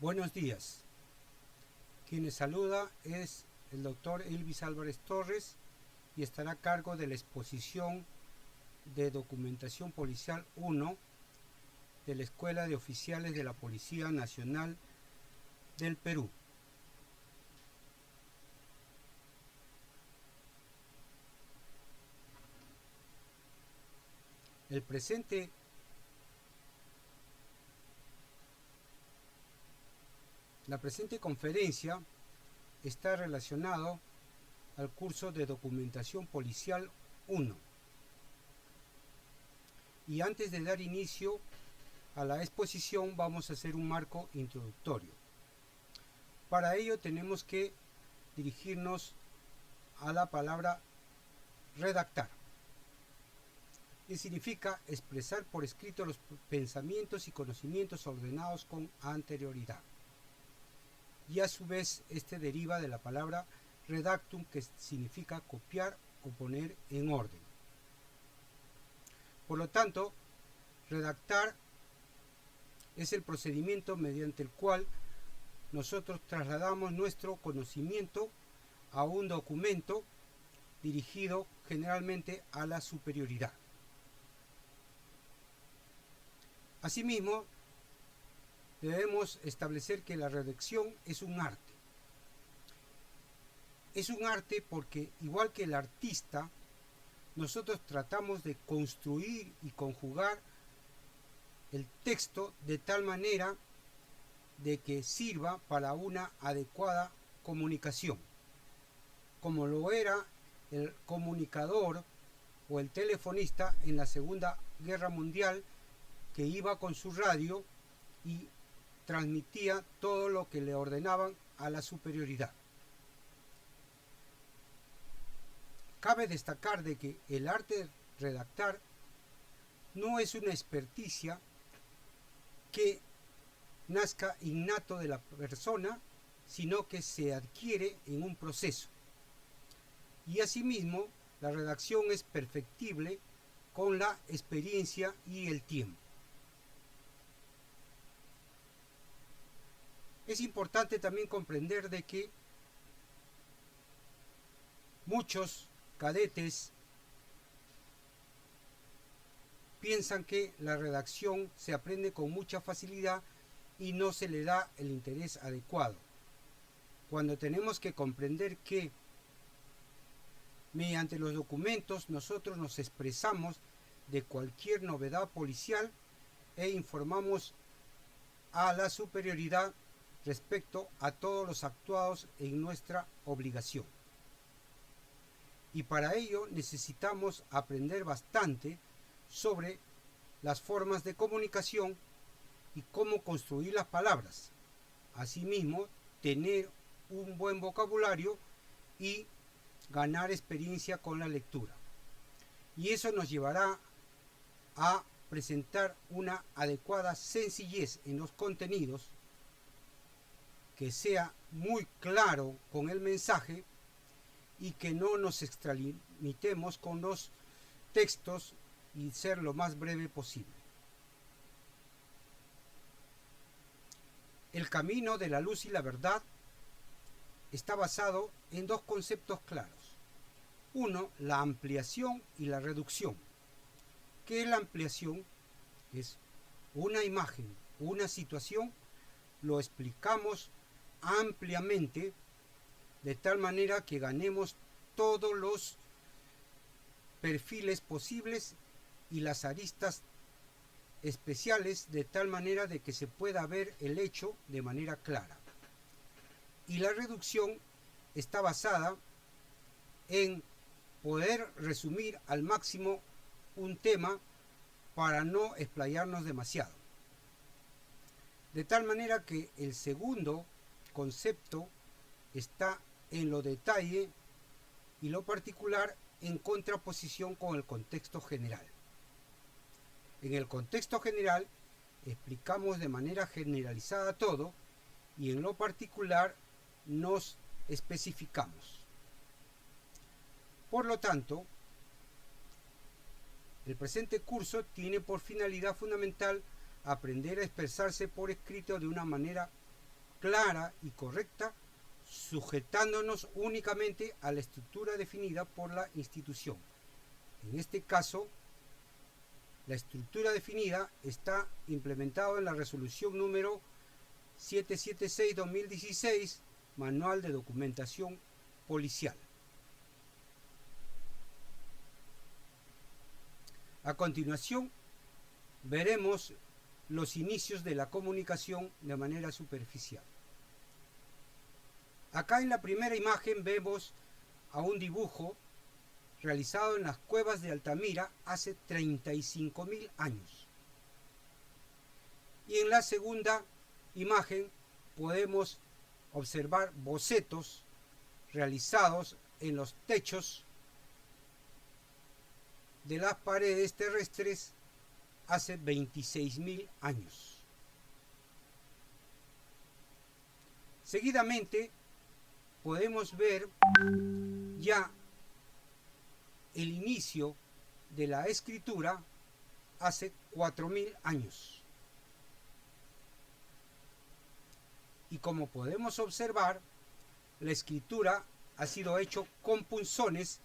Buenos días. Quien les saluda es el doctor Elvis Álvarez Torres y estará a cargo de la exposición de Documentación Policial 1 de la Escuela de Oficiales de la Policía Nacional del Perú. La presente conferencia está relacionado al curso de Documentación Policial 1. Y antes de dar inicio a la exposición vamos a hacer un marco introductorio. Para ello tenemos que dirigirnos a la palabra redactar, que significa expresar por escrito los pensamientos y conocimientos ordenados con anterioridad. Y a su vez este deriva de la palabra redactum, que significa copiar o poner en orden. Por lo tanto, redactar es el procedimiento mediante el cual nosotros trasladamos nuestro conocimiento a un documento dirigido generalmente a la superioridad. Asimismo, debemos establecer que la redacción es un arte. Es un arte porque, igual que el artista, nosotros tratamos de construir y conjugar el texto de tal manera de que sirva para una adecuada comunicación, como lo era el comunicador o el telefonista en la Segunda Guerra Mundial, que iba con su radio y transmitía todo lo que le ordenaban a la superioridad. Cabe destacar de que el arte de redactar no es una experticia que nazca innato de la persona, sino que se adquiere en un proceso. Y asimismo, la redacción es perfectible con la experiencia y el tiempo. Es importante también comprender de que muchos cadetes piensan que la redacción se aprende con mucha facilidad y no se le da el interés adecuado, cuando tenemos que comprender que mediante los documentos nosotros nos expresamos de cualquier novedad policial e informamos a la superioridad respecto a todos los actuados en nuestra obligación. Y para ello necesitamos aprender bastante sobre las formas de comunicación y cómo construir las palabras. Asimismo, tener un buen vocabulario y ganar experiencia con la lectura. Y eso nos llevará a presentar una adecuada sencillez en los contenidos, que sea muy claro con el mensaje y que no nos extralimitemos con los textos y ser lo más breve posible. El camino de la luz y la verdad está basado en dos conceptos claros. Uno, la ampliación y la reducción. ¿Qué es la ampliación? Es una imagen, una situación, lo explicamos ampliamente de tal manera que ganemos todos los perfiles posibles y las aristas especiales de tal manera de que se pueda ver el hecho de manera clara. Y la reducción está basada en poder resumir al máximo un tema para no explayarnos demasiado. De tal manera que el segundo concepto está en lo detalle y lo particular en contraposición con el contexto general. En el contexto general explicamos de manera generalizada todo y en lo particular nos especificamos. Por lo tanto, el presente curso tiene por finalidad fundamental aprender a expresarse por escrito de una manera clara y correcta, sujetándonos únicamente a la estructura definida por la institución. En este caso, la estructura definida está implementada en la resolución número 776-2016, Manual de Documentación Policial. A continuación, veremos los inicios de la comunicación de manera superficial. Acá en la primera imagen vemos a un dibujo realizado en las cuevas de Altamira hace 35.000 años. Y en la segunda imagen podemos observar bocetos realizados en los techos de las paredes terrestres hace 26.000 años. Seguidamente podemos ver ya el inicio de la escritura hace 4.000 años. Y como podemos observar, la escritura ha sido hecha con punzones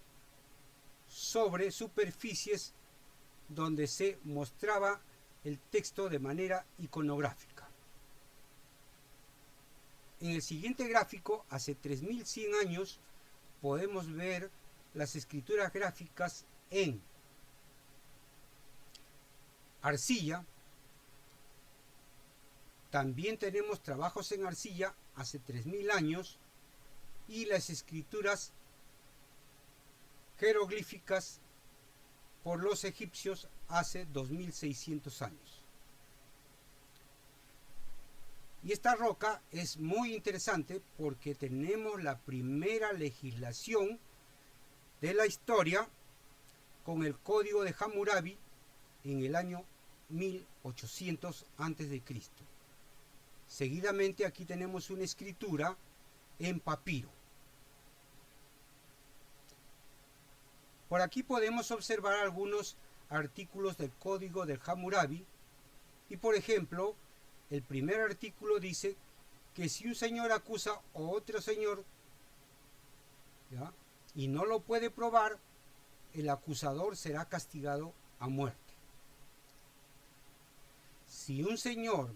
sobre superficies donde se mostraba el texto de manera iconográfica. En el siguiente gráfico, hace 3.100 años, podemos ver las escrituras gráficas en arcilla. También tenemos trabajos en arcilla hace 3.000 años y las escrituras jeroglíficas por los egipcios hace 2.600 años. Y esta roca es muy interesante porque tenemos la primera legislación de la historia con el Código de Hammurabi en el año 1800 a.C. Seguidamente aquí tenemos una escritura en papiro. Por aquí podemos observar algunos artículos del Código del Hammurabi y, por ejemplo, el primer artículo dice que si un señor acusa a otro señor, ¿ya?, y no lo puede probar, el acusador será castigado a muerte. Si un señor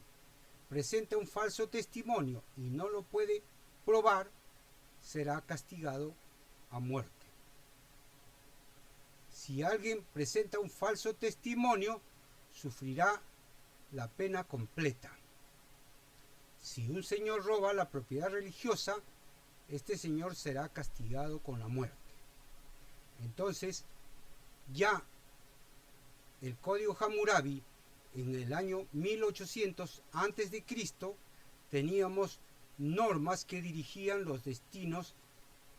presenta un falso testimonio y no lo puede probar, será castigado a muerte. Si alguien presenta un falso testimonio, sufrirá la pena completa. Si un señor roba la propiedad religiosa, este señor será castigado con la muerte. Entonces, ya el Código Hammurabi en el año 1800 a.C. teníamos normas que dirigían los destinos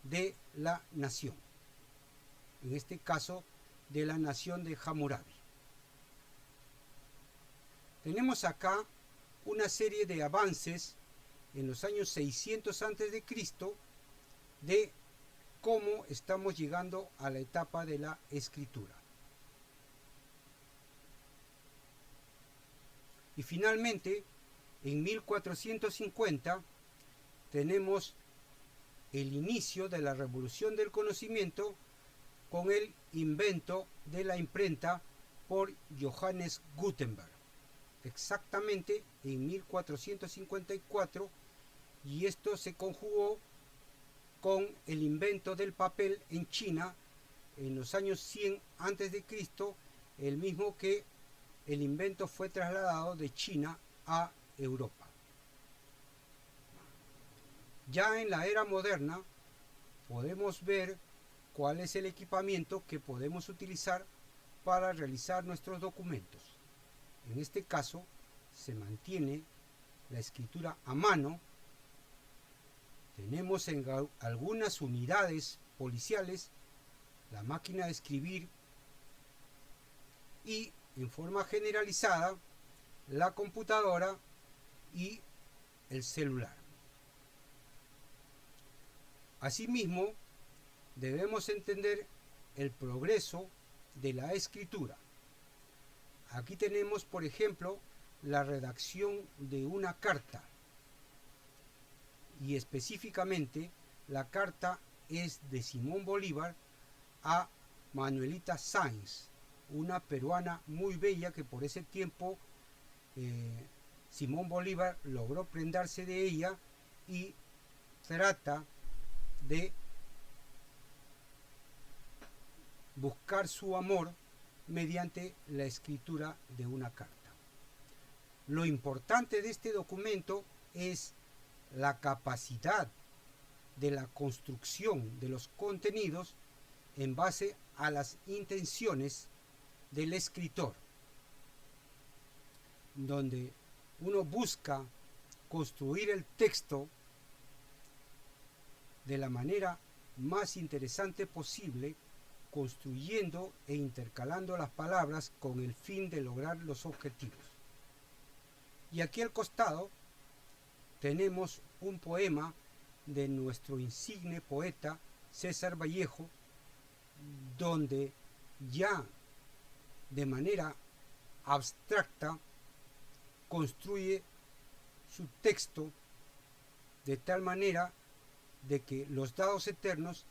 de la nación. En este caso, de la nación de Hammurabi. Tenemos acá una serie de avances en los años 600 a.C. de cómo estamos llegando a la etapa de la escritura. Y finalmente, en 1450, tenemos el inicio de la revolución del conocimiento con el invento de la imprenta por Johannes Gutenberg, exactamente en 1454, y esto se conjugó con el invento del papel en China en los años 100 a.C., el mismo que el invento fue trasladado de China a Europa. Ya en la era moderna podemos ver cuál es el equipamiento que podemos utilizar para realizar nuestros documentos. En este caso se mantiene la escritura a mano. Tenemos en algunas unidades policiales la máquina de escribir y en forma generalizada la computadora y el celular. Asimismo, debemos entender el progreso de la escritura. Aquí tenemos, por ejemplo, la redacción de una carta. y específicamente la carta es de Simón Bolívar a Manuelita Sáenz, una peruana muy bella que por ese tiempo Simón Bolívar logró prendarse de ella y trata de buscar su amor mediante la escritura de una carta. Lo importante de este documento es la capacidad de la construcción de los contenidos en base a las intenciones del escritor, donde uno busca construir el texto de la manera más interesante posible, construyendo e intercalando las palabras con el fin de lograr los objetivos. Y aquí al costado tenemos un poema de nuestro insigne poeta César Vallejo, donde ya de manera abstracta construye su texto de tal manera de que Los Dados Eternos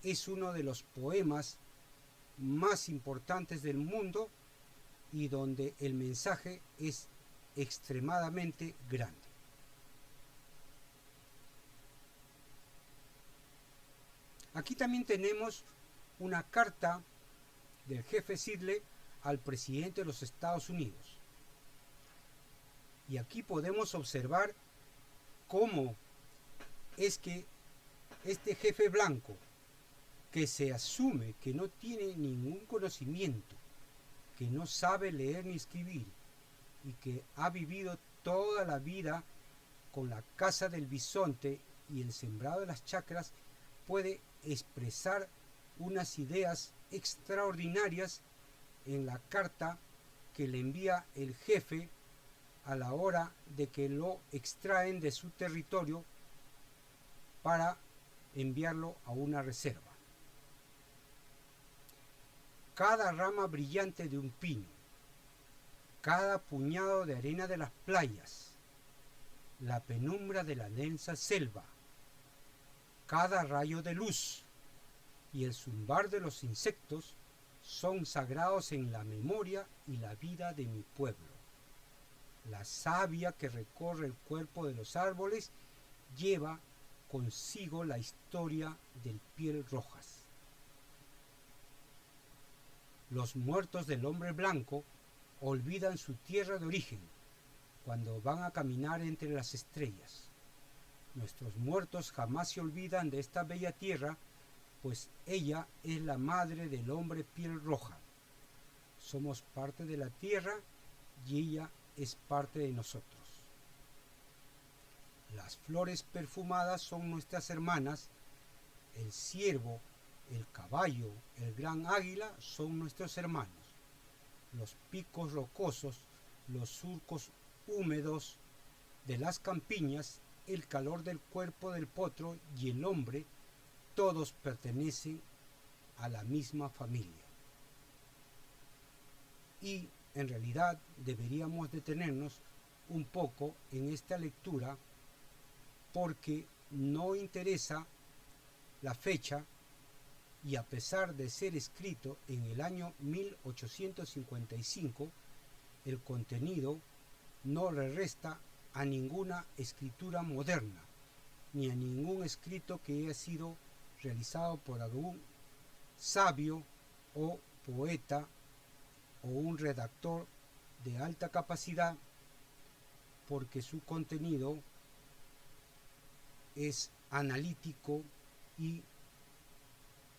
es uno de los poemas más importantes del mundo y donde el mensaje es extremadamente grande. Aquí también tenemos una carta del jefe Sidley al presidente de los Estados Unidos. Y aquí podemos observar cómo es que este jefe blanco, que se asume que no tiene ningún conocimiento, que no sabe leer ni escribir y que ha vivido toda la vida con la caza del bisonte y el sembrado de las chacras, puede expresar unas ideas extraordinarias en la carta que le envía el jefe a la hora de que lo extraen de su territorio para enviarlo a una reserva. Cada rama brillante de un pino, cada puñado de arena de las playas, la penumbra de la densa selva, cada rayo de luz y el zumbar de los insectos son sagrados en la memoria y la vida de mi pueblo. La savia que recorre el cuerpo de los árboles lleva consigo la historia del piel rojas. Los muertos del hombre blanco olvidan su tierra de origen cuando van a caminar entre las estrellas. Nuestros muertos jamás se olvidan de esta bella tierra, pues ella es la madre del hombre piel roja. Somos parte de la tierra y ella es parte de nosotros. Las flores perfumadas son nuestras hermanas, el ciervo, el caballo, el gran águila son nuestros hermanos. Los picos rocosos, los surcos húmedos de las campiñas, el calor del cuerpo del potro y el hombre, todos pertenecen a la misma familia. Y en realidad deberíamos detenernos un poco en esta lectura porque no interesa la fecha y a pesar de ser escrito en el año 1855, el contenido no le resta a ninguna escritura moderna, ni a ningún escrito que haya sido realizado por algún sabio o poeta o un redactor de alta capacidad, porque su contenido es analítico y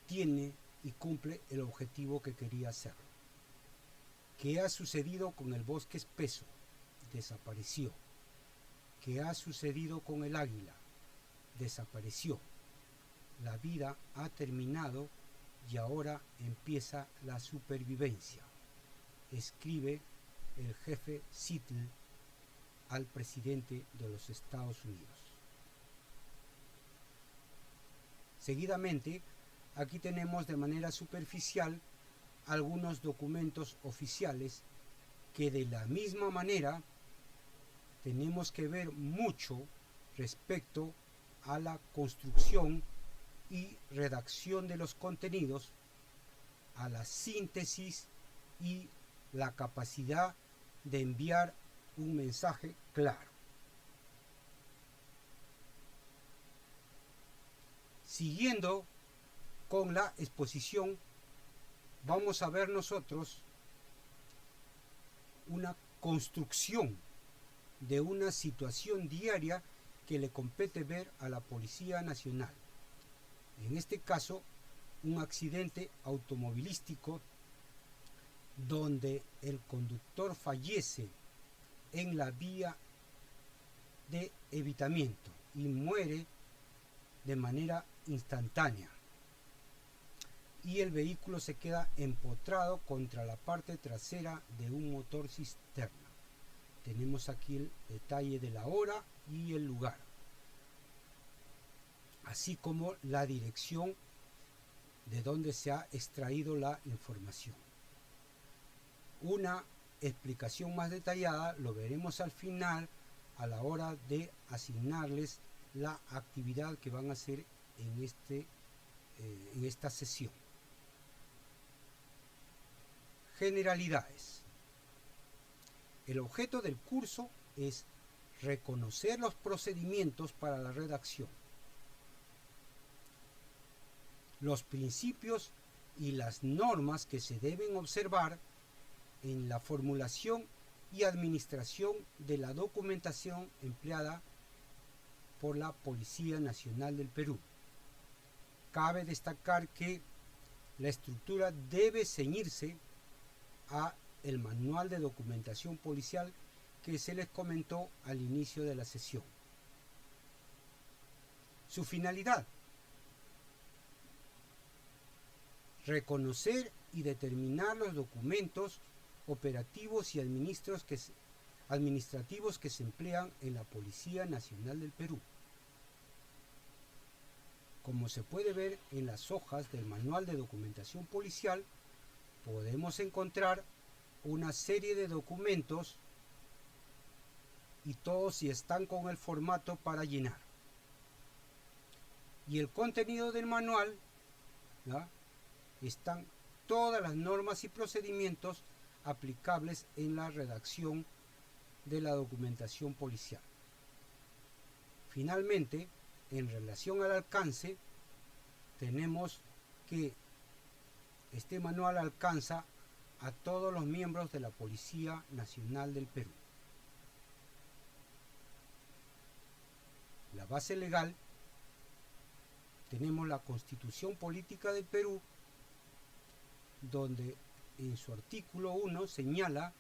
tiene y cumple el objetivo que quería hacer. ¿Qué ha sucedido con el bosque espeso? Desapareció. ¿Qué ha sucedido con el águila? Desapareció. La vida ha terminado y ahora empieza la supervivencia, escribe el jefe Sidley al presidente de los Estados Unidos. Seguidamente, aquí tenemos de manera superficial algunos documentos oficiales que de la misma manera tenemos que ver mucho respecto a la construcción y redacción de los contenidos, a la síntesis y la capacidad de enviar un mensaje claro. Siguiendo con la exposición, vamos a ver nosotros una construcción de una situación diaria que le compete ver a la Policía Nacional. En este caso, un accidente automovilístico donde el conductor fallece en la vía de evitamiento y muere de manera instantánea, y el vehículo se queda empotrado contra la parte trasera de un motor cisterna. Tenemos aquí el detalle de la hora y el lugar, así como la dirección de donde se ha extraído la información. Una explicación más detallada lo veremos al final, a la hora de asignarles la actividad que van a hacer en esta sesión. Generalidades. El objeto del curso es reconocer los procedimientos para la redacción, los principios y las normas que se deben observar en la formulación y administración de la documentación empleada por la Policía Nacional del Perú. Cabe destacar que la estructura debe ceñirse a el manual de documentación policial que se les comentó al inicio de la sesión. Su finalidad: reconocer y determinar los documentos operativos y administrativos que se emplean en la Policía Nacional del Perú. Como se puede ver en las hojas del manual de documentación policial, podemos encontrar una serie de documentos y todos están con el formato para llenar. Y el contenido del manual, ¿ya?, están todas las normas y procedimientos aplicables en la redacción de la documentación policial. Finalmente, en relación al alcance, tenemos que este manual alcanza a todos los miembros de la Policía Nacional del Perú. La base legal: tenemos la Constitución Política del Perú, donde en su artículo 1 señala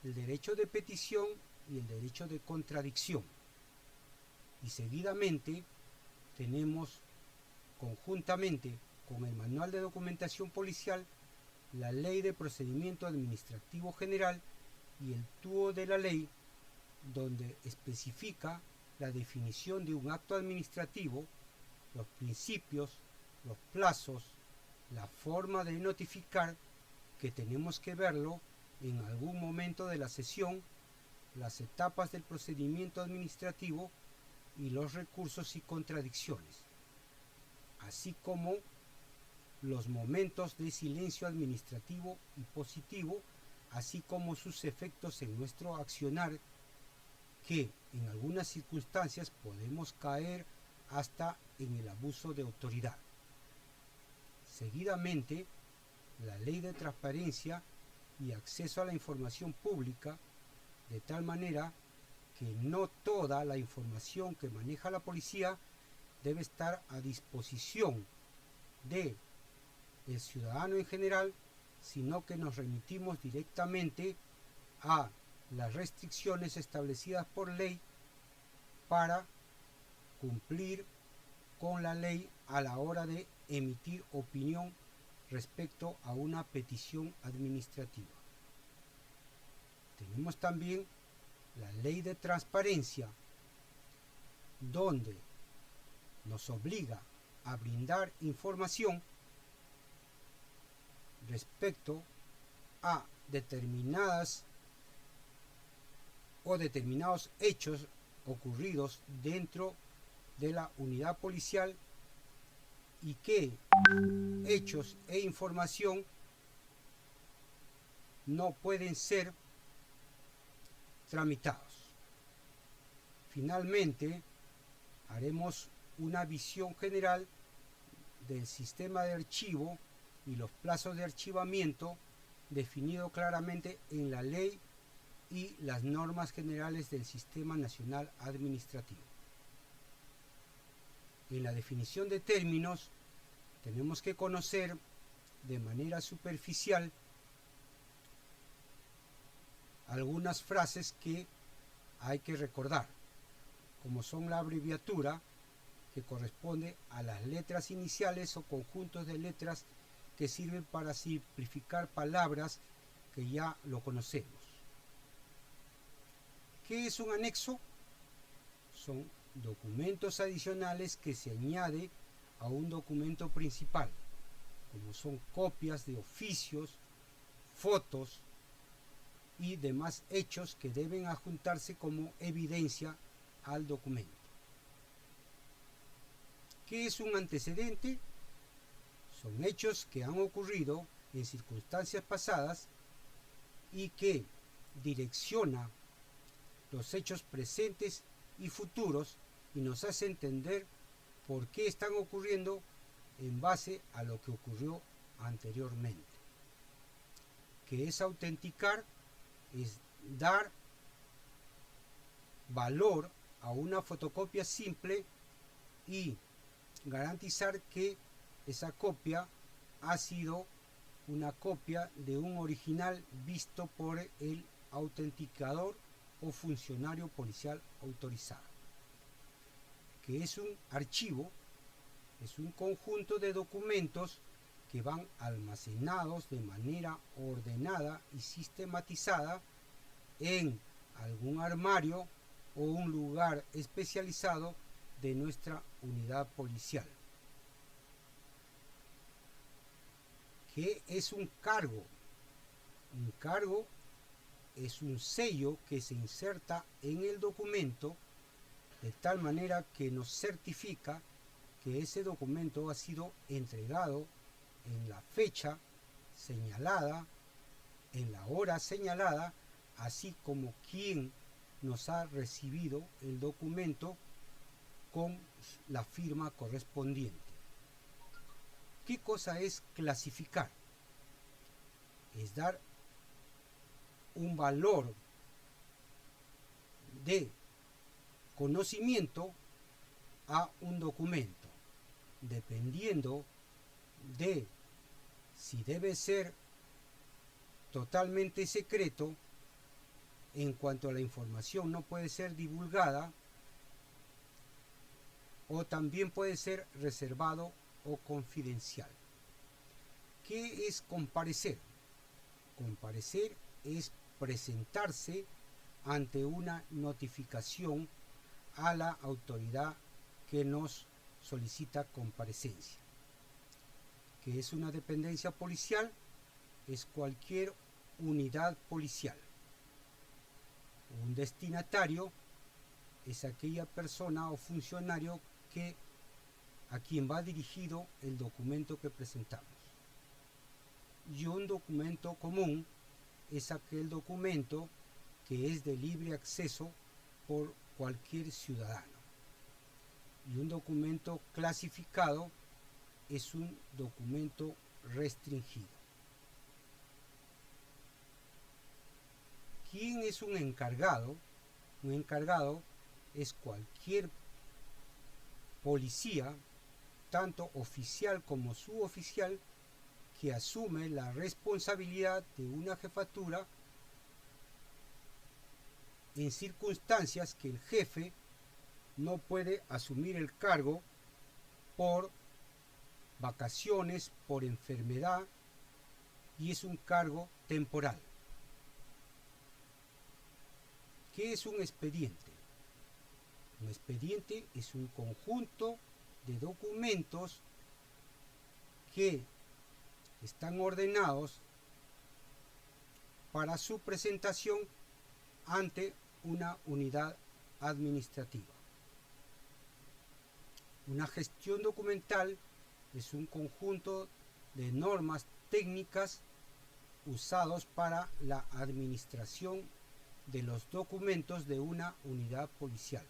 el derecho de petición y el derecho de contradicción. Y seguidamente tenemos, conjuntamente con el manual de documentación policial, la Ley de Procedimiento Administrativo General y el TUO de la ley, donde especifica la definición de un acto administrativo, los principios, los plazos, la forma de notificar, que tenemos que verlo en algún momento de la sesión, las etapas del procedimiento administrativo y los recursos y contradicciones, así como los momentos de silencio administrativo y positivo, así como sus efectos en nuestro accionar, que en algunas circunstancias podemos caer hasta en el abuso de autoridad. Seguidamente, la Ley de Transparencia y Acceso a la Información Pública, de tal manera que no toda la información que maneja la policía debe estar a disposición del ciudadano en general, sino que nos remitimos directamente a las restricciones establecidas por ley para cumplir con la ley a la hora de emitir opinión respecto a una petición administrativa. Tenemos también la Ley de Transparencia, donde nos obliga a brindar información respecto a determinados hechos ocurridos dentro de la unidad policial y qué hechos e información no pueden ser tramitados. Finalmente, haremos una visión general del sistema de archivo y los plazos de archivamiento definido claramente en la ley y las normas generales del Sistema Nacional Administrativo. En la definición de términos, tenemos que conocer de manera superficial algunas frases que hay que recordar, como son la abreviatura, que corresponde a las letras iniciales o conjuntos de letras que sirven para simplificar palabras que ya lo conocemos. ¿Qué es un anexo? Son documentos adicionales que se añade a un documento principal, como son copias de oficios, fotos y demás hechos que deben adjuntarse como evidencia al documento. ¿Qué es un antecedente? Son hechos que han ocurrido en circunstancias pasadas y que direcciona los hechos presentes y futuros y nos hace entender por qué están ocurriendo en base a lo que ocurrió anteriormente. ¿Qué es autenticar? Es dar valor a una fotocopia simple y garantizar que esa copia ha sido una copia de un original visto por el autenticador o funcionario policial autorizado. ¿Qué es un archivo? Es un conjunto de documentos que van almacenados de manera ordenada y sistematizada en algún armario o un lugar especializado de nuestra unidad policial. ¿Qué es un cargo? Un cargo es un sello que se inserta en el documento de tal manera que nos certifica que ese documento ha sido entregado en la fecha señalada, en la hora señalada, así como quien nos ha recibido el documento con la firma correspondiente. ¿Qué cosa es clasificar? Es dar un valor de conocimiento a un documento, dependiendo de si debe ser totalmente secreto en cuanto a la información no puede ser divulgada, o también puede ser reservado o confidencial. ¿Qué es comparecer? Comparecer es presentarse ante una notificación a la autoridad que nos solicita comparecencia. ¿Qué es una dependencia policial? Es cualquier unidad policial. Un destinatario es aquella persona o funcionario a quien va dirigido el documento que presentamos. Y un documento común es aquel documento que es de libre acceso por cualquier ciudadano. Y un documento clasificado es un documento restringido. ¿Quién es un encargado? Un encargado es cualquier policía, tanto oficial como suboficial, que asume la responsabilidad de una jefatura en circunstancias que el jefe no puede asumir el cargo por vacaciones, por enfermedad, y es un cargo temporal. ¿Qué es un expediente? Un expediente es un conjunto de documentos que están ordenados para su presentación ante una unidad administrativa. Una gestión documental es un conjunto de normas técnicas usados para la administración de los documentos de una unidad policial.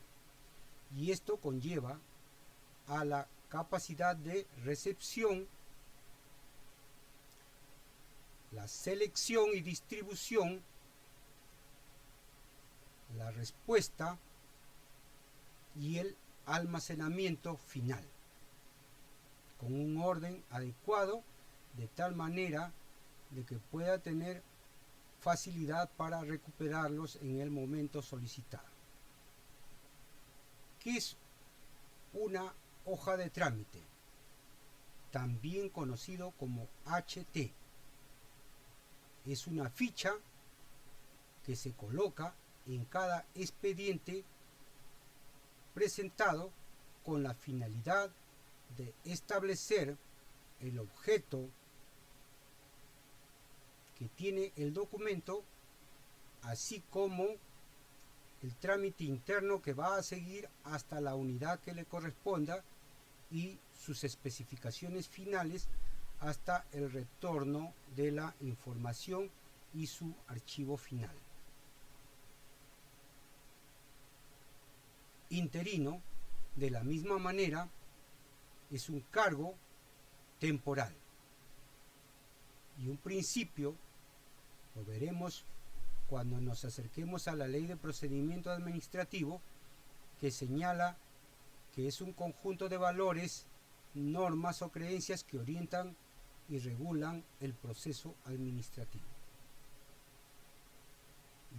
Y esto conlleva a la capacidad de recepción, la selección y distribución, la respuesta y el almacenamiento final, con un orden adecuado, de tal manera de que pueda tener facilidad para recuperarlos en el momento solicitado. ¿Qué es una hoja de trámite? También conocido como HT. Es una ficha que se coloca en cada expediente presentado con la finalidad de establecer el objeto que tiene el documento, así como el trámite interno que va a seguir hasta la unidad que le corresponda y sus especificaciones finales hasta el retorno de la información y su archivo final. Interino, de la misma manera, es un cargo temporal y un principio lo veremos cuando nos acerquemos a la Ley de Procedimiento Administrativo, que señala que es un conjunto de valores, normas o creencias que orientan y regulan el proceso administrativo.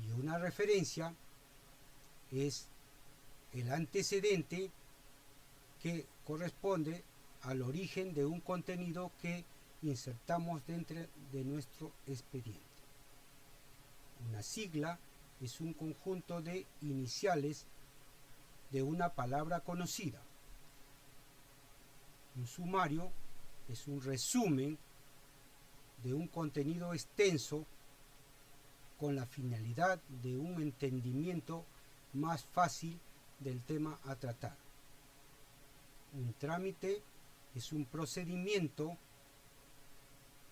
Y una referencia es el antecedente que corresponde al origen de un contenido que insertamos dentro de nuestro expediente. Una sigla es un conjunto de iniciales de una palabra conocida. Un sumario es un resumen de un contenido extenso con la finalidad de un entendimiento más fácil del tema a tratar. Un trámite es un procedimiento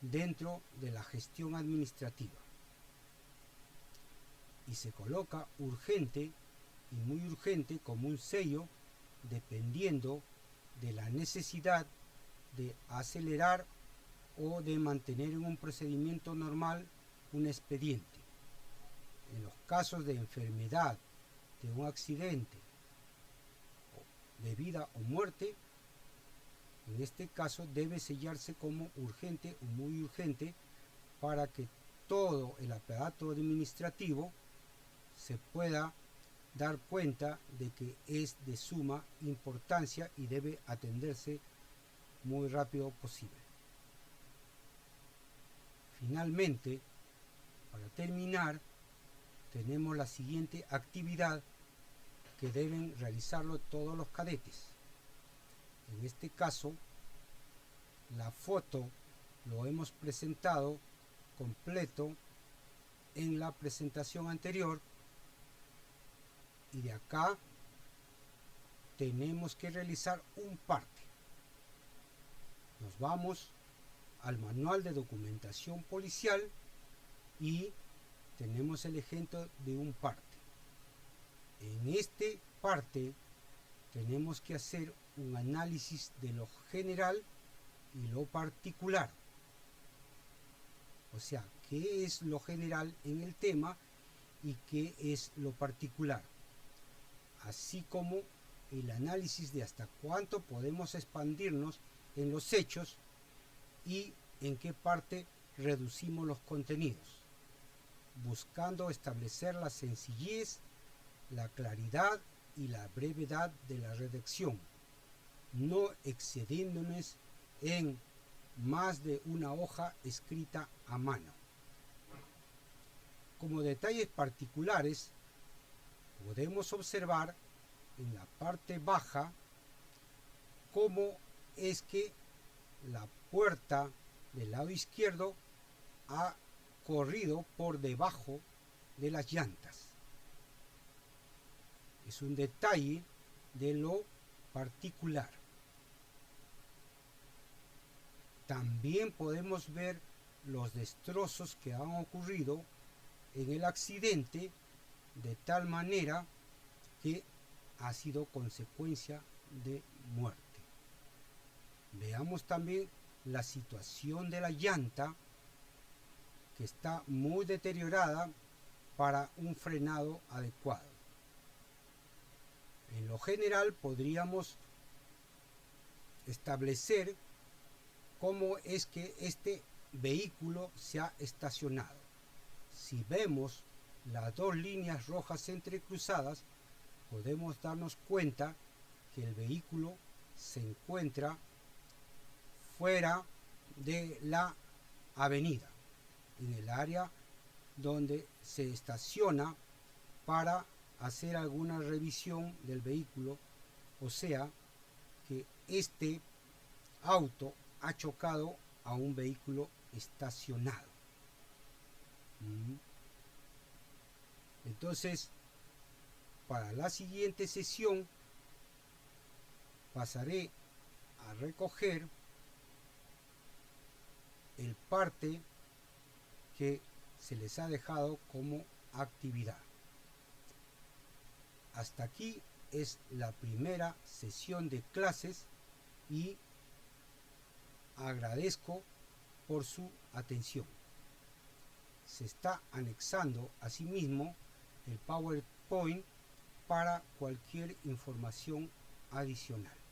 dentro de la gestión administrativa y se coloca urgente y muy urgente como un sello dependiendo de la necesidad de acelerar o de mantener en un procedimiento normal un expediente. En los casos de enfermedad, de un accidente, de vida o muerte, en este caso debe sellarse como urgente o muy urgente para que todo el aparato administrativo se pueda dar cuenta de que es de suma importancia y debe atenderse muy rápido posible. Finalmente, para terminar, tenemos la siguiente actividad que deben realizarlo todos los cadetes. En este caso, la foto lo hemos presentado completo en la presentación anterior y de acá tenemos que realizar un parte. Nos vamos al manual de documentación policial y tenemos el ejemplo de un parte. En este parte tenemos que hacer un análisis de lo general y lo particular. O sea, qué es lo general en el tema y qué es lo particular. Así como el análisis de hasta cuánto podemos expandirnos en los hechos y en qué parte reducimos los contenidos, buscando establecer la sencillez, la claridad y la brevedad de la redacción, no excediéndonos en más de una hoja escrita a mano. Como detalles particulares, podemos observar en la parte baja cómo es que la puerta del lado izquierdo ha corrido por debajo de las llantas. Es un detalle de lo particular. También podemos ver los destrozos que han ocurrido en el accidente, de tal manera que ha sido consecuencia de muerte. Veamos también la situación de la llanta, que está muy deteriorada para un frenado adecuado. En lo general podríamos establecer cómo es que este vehículo se ha estacionado. Si vemos las dos líneas rojas entrecruzadas, podemos darnos cuenta que el vehículo se encuentra fuera de la avenida, en el área donde se estaciona para hacer alguna revisión del vehículo, o sea que este auto ha chocado a un vehículo estacionado. Entonces, para la siguiente sesión pasaré a recoger el parte que se les ha dejado como actividad. Hasta aquí es la primera sesión de clases y agradezco por su atención. Se está anexando asimismo el PowerPoint para cualquier información adicional.